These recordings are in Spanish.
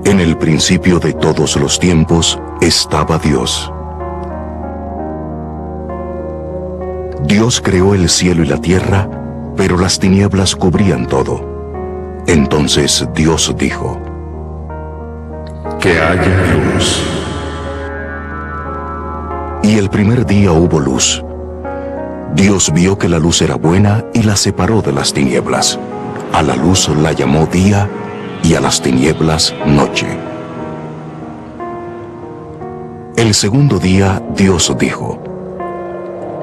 En el principio de todos los tiempos estaba Dios. Dios creó el cielo y la tierra, pero las tinieblas cubrían todo. Entonces Dios dijo: que haya luz. Y el primer día hubo luz. Dios vio que la luz era buena y la separó de las tinieblas. A la luz la llamó día y a las tinieblas noche. El segundo día Dios dijo: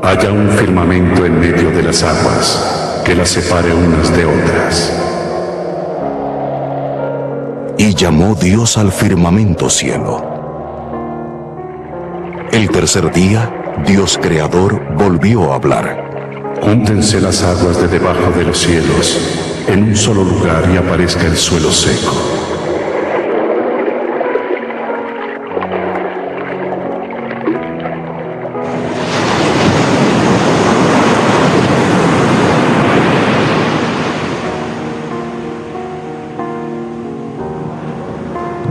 haya un firmamento en medio de las aguas, que las separe unas de otras. Y llamó Dios al firmamento cielo. El tercer día, Dios Creador volvió a hablar. Júntense las aguas de debajo de los cielos en un solo lugar y aparezca el suelo seco.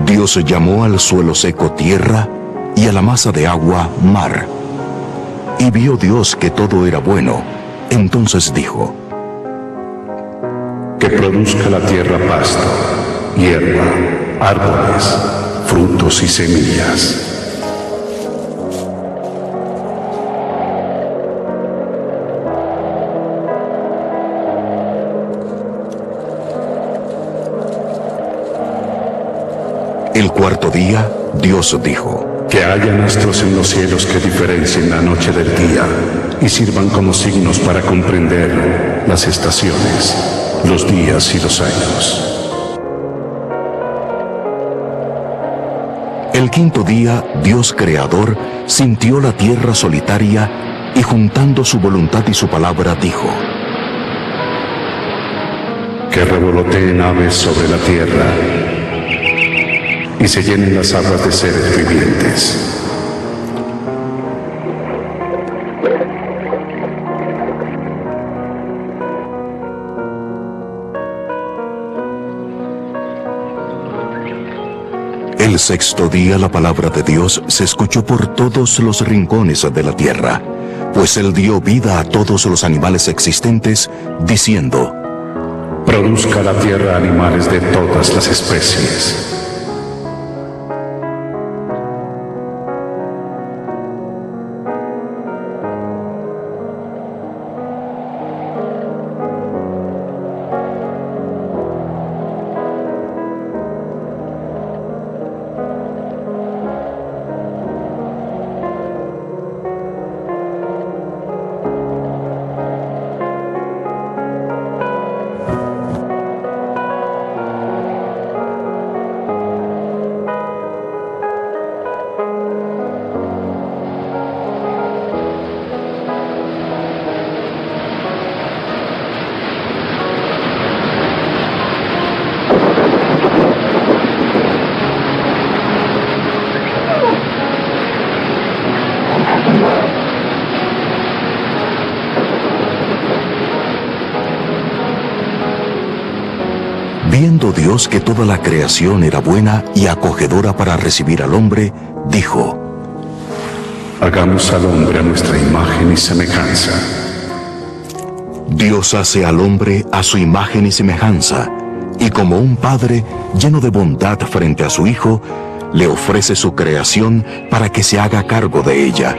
Dios llamó al suelo seco tierra y a la masa de agua mar. Y vio Dios que todo era bueno. Entonces dijo: que produzca la tierra pasto, hierba, árboles, frutos y semillas. El cuarto día, Dios dijo: que haya astros en los cielos que diferencien la noche del día y sirvan como signos para comprender las estaciones, los días y los años. El quinto día, Dios Creador sintió la tierra solitaria y juntando su voluntad y su palabra dijo: que revoloteen aves sobre la tierra y se llenen las aguas de seres vivientes. El sexto día la palabra de Dios se escuchó por todos los rincones de la tierra, pues Él dio vida a todos los animales existentes, diciendo: produzca la tierra animales de todas las especies. Viendo Dios que toda la creación era buena y acogedora para recibir al hombre, dijo: hagamos al hombre a nuestra imagen y semejanza. Dios hace al hombre a su imagen y semejanza, y como un padre lleno de bondad frente a su hijo, le ofrece su creación para que se haga cargo de ella.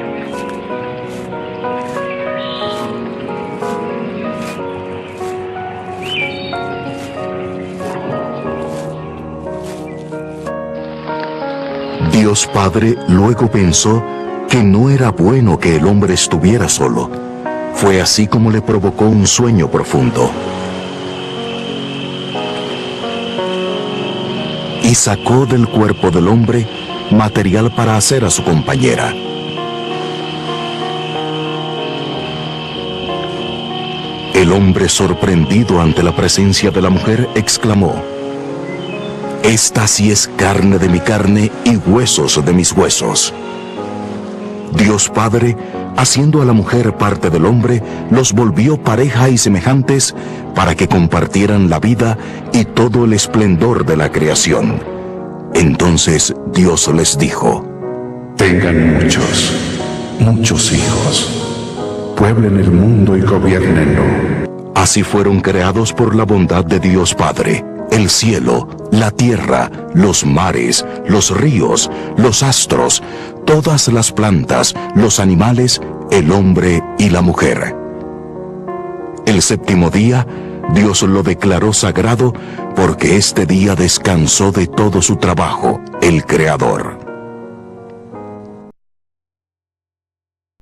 Dios Padre luego pensó que no era bueno que el hombre estuviera solo. Fue así como le provocó un sueño profundo. Y sacó del cuerpo del hombre material para hacer a su compañera. El hombre, sorprendido ante la presencia de la mujer, exclamó: esta sí es carne de mi carne y huesos de mis huesos. Dios Padre, haciendo a la mujer parte del hombre, los volvió pareja y semejantes para que compartieran la vida y todo el esplendor de la creación. Entonces Dios les dijo: tengan muchos hijos. Pueblen el mundo y gobiernenlo. Así fueron creados por la bondad de Dios Padre el cielo, la tierra, los mares, los ríos, los astros, todas las plantas, los animales, el hombre y la mujer. El séptimo día, Dios lo declaró sagrado porque este día descansó de todo su trabajo, el Creador.